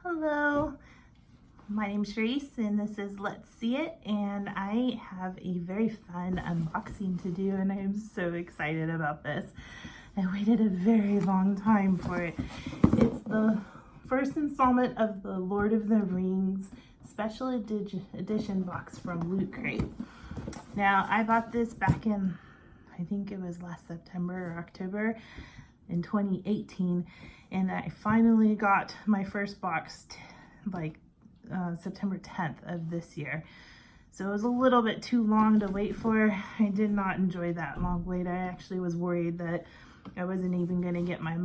Hello, my name's Sharice and this is Let's See It, and I have a very fun unboxing to do and I'm so excited about this. I waited a very long time for it. It's the first installment of the Lord of the Rings special edition box from Loot Crate. Now I bought this back in, I think it was last September or October in 2018, and I finally got my first box September 10th of this year. So it was a little bit too long to wait for. I did not enjoy that long wait. I actually was worried that I wasn't even going to get my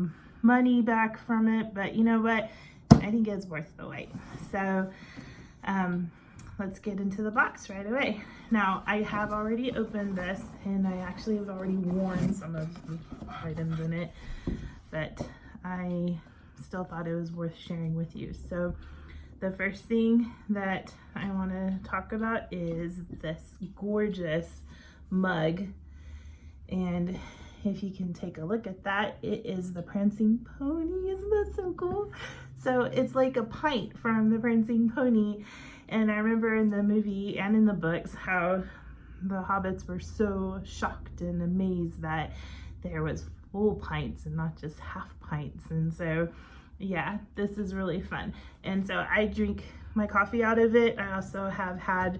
money back from it, but you know what? I think it's worth the wait. So let's get into the box right away. Now I have already opened this and I actually have already worn some of the items in it, but I still thought it was worth sharing with you. So the first thing that I want to talk about is this gorgeous mug, and if you can take a look at that, it is the Prancing Pony. Isn't that so cool? So it's like a pint from the Prancing Pony, and I remember in the movie and in the books how the hobbits were so shocked and amazed that there was full pints and not just half pints. And so yeah, this is really fun. And so I drink my coffee out of it. I also have had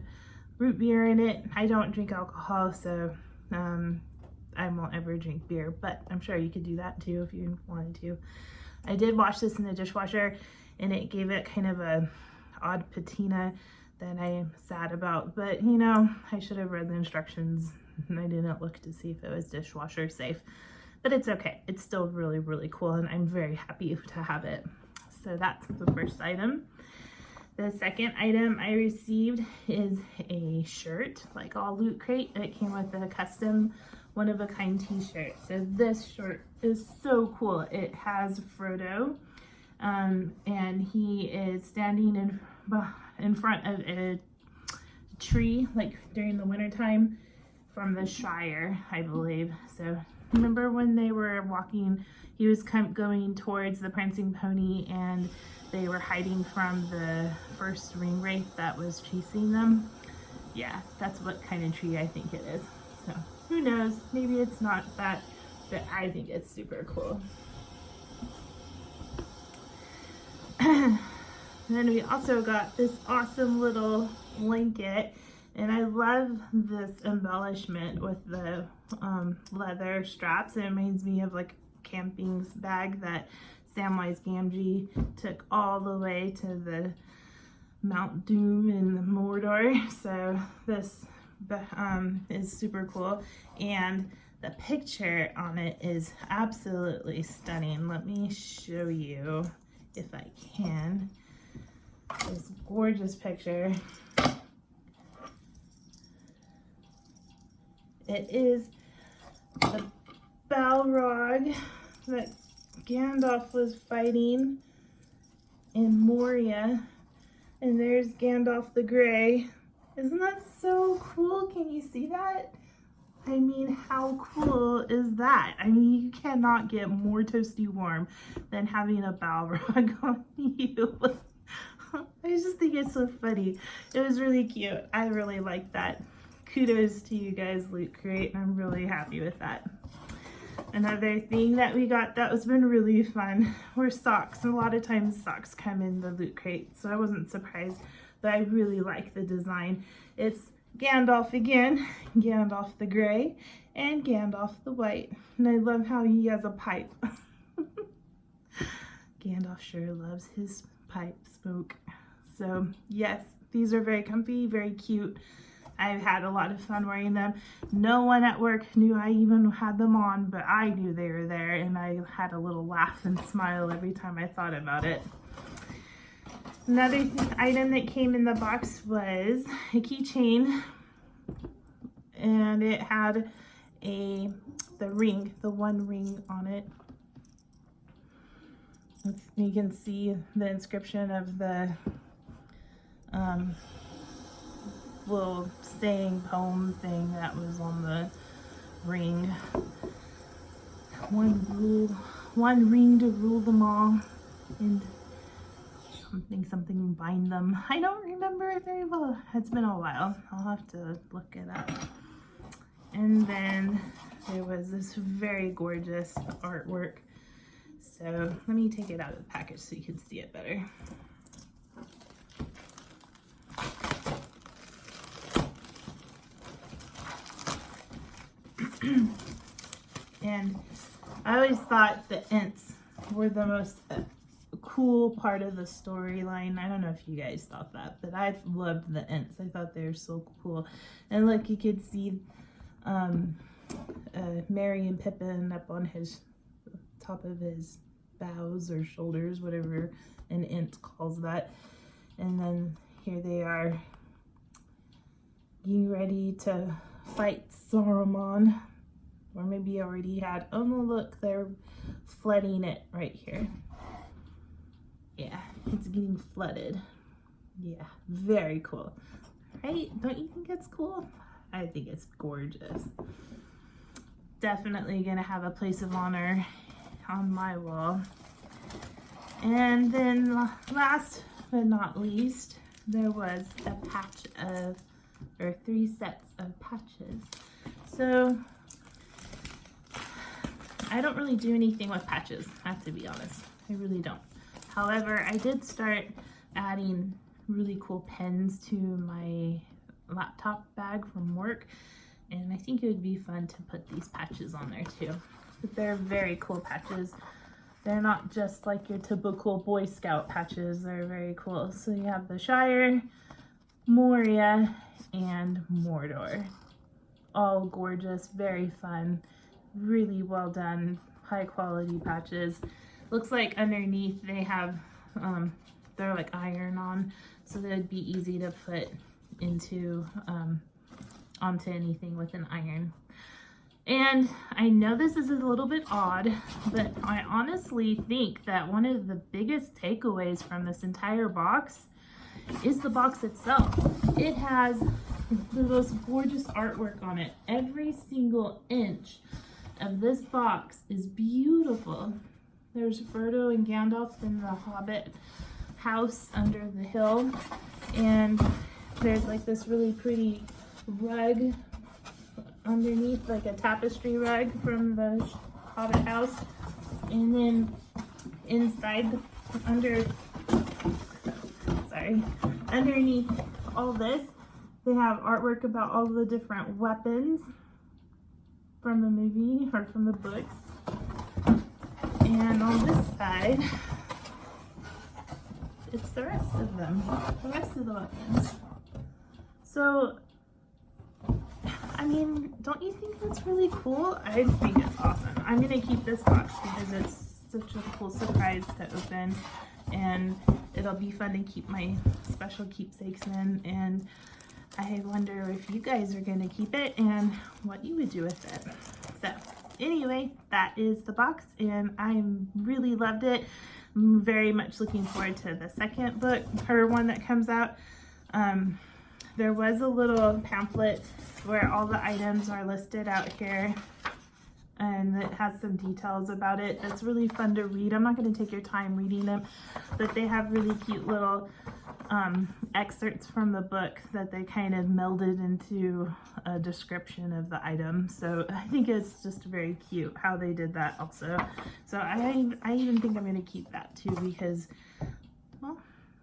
root beer in it. I don't drink alcohol, so I won't ever drink beer, but I'm sure you could do that too if you wanted to. I did wash this in the dishwasher and it gave it kind of a odd patina that I am sad about, but you know, I should have read the instructions and I didn't look to see if it was dishwasher safe. But it's okay. It's still really, really cool, and I'm very happy to have it. So that's the first item. The second item I received is a shirt, like all Loot Crate. It came with a custom one-of-a-kind t-shirt. So this shirt is so cool. It has Frodo, and he is standing in front of a tree, like during the wintertime, from the Shire, I believe. So remember when they were walking, he was going towards the Prancing Pony and they were hiding from the first ring wraith that was chasing them? Yeah, that's what kind of tree I think it is. So who knows, maybe it's not that, but I think it's super cool. Then we also got this awesome little blanket, and I love this embellishment with the leather straps. It reminds me of like a camping bag that Samwise Gamgee took all the way to the Mount Doom in Mordor. So this is super cool, and the picture on it is absolutely stunning. Let me show you if I can. This gorgeous picture. It is the Balrog that Gandalf was fighting in Moria, and there's Gandalf the Grey. Isn't that so cool? Can you see that? I mean, how cool is that? I mean, you cannot get more toasty warm than having a Balrog on you. I just think it's so funny. It was really cute. I really like that. Kudos to you guys, Loot Crate, and I'm really happy with that. Another thing that we got that was been really fun were socks. And a lot of times socks come in the Loot Crate, so I wasn't surprised, but I really like the design. It's Gandalf again, Gandalf the Grey, and Gandalf the White. And I love how he has a pipe. Gandalf sure loves his pipe smoke. So yes, these are very comfy, very cute. I've had a lot of fun wearing them. No one at work knew I even had them on, but I knew they were there, and I had a little laugh and smile every time I thought about it. Another item that came in the box was a keychain, and it had the one ring on it. You can see the inscription of the little saying poem thing that was on the ring. One ring to rule them all. And something bind them. I don't remember it very well. It's been a while. I'll have to look it up. And then there was this very gorgeous artwork. So let me take it out of the package so you can see it better. And I always thought the Ents were the most cool part of the storyline. I don't know if you guys thought that, but I loved the Ents. I thought they were so cool. And look, you could see Merry and Pippin up on his top of his bows or shoulders, whatever an Ent calls that. And then here they are getting ready to fight Saruman. Or maybe already had. Oh no, look, they're flooding it right here. Yeah, it's getting flooded. Yeah, very cool. Right? Don't you think it's cool? I think it's gorgeous. Definitely gonna have a place of honor on my wall. And then last but not least, there was a patch of, or 3 sets of patches. So I don't really do anything with patches, I have to be honest. I really don't. However, I did start adding really cool pens to my laptop bag from work, and I think it would be fun to put these patches on there too. But they're very cool patches. They're not just like your typical Boy Scout patches. They're very cool. So you have the Shire, Moria, and Mordor. All gorgeous, very fun. Really well done, high quality patches. Looks like underneath they have they're like iron on, so they'd be easy to put into onto anything with an iron. And I know this is a little bit odd, but I honestly think that one of the biggest takeaways from this entire box is the box itself. It has the most gorgeous artwork on it. Every single inch of this box is beautiful. There's Frodo and Gandalf in the Hobbit house under the hill, and there's like this really pretty rug underneath, like a tapestry rug from the Hobbit house. And then inside, underneath all this, they have artwork about all the different weapons from the movie or from the books. And on this side, it's the rest of them, the rest of the weapons. So, I mean, don't you think that's really cool? I think it's awesome. I'm gonna keep this box because it's such a cool surprise to open, and it'll be fun to keep my special keepsakes in. And I wonder if you guys are gonna keep it and what you would do with it. So anyway, that is the box, and I really loved it. I'm very much looking forward to the second book, or one that comes out. There was a little pamphlet where all the items are listed out here, and it has some details about it. It's really fun to read. I'm not going to take your time reading them, but they have really cute little excerpts from the book that they kind of melded into a description of the item. So I think it's just very cute how they did that also. So I even think I'm going to keep that too, because, well,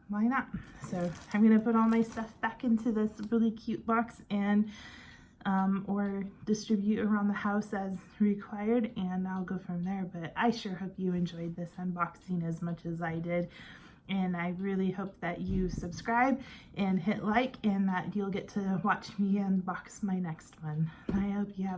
why not? So I'm going to put all my stuff back into this really cute box and or distribute around the house as required, and I'll go from there. But I sure hope you enjoyed this unboxing as much as I did, and I really hope that you subscribe and hit like, and that you'll get to watch me unbox my next one. I hope you have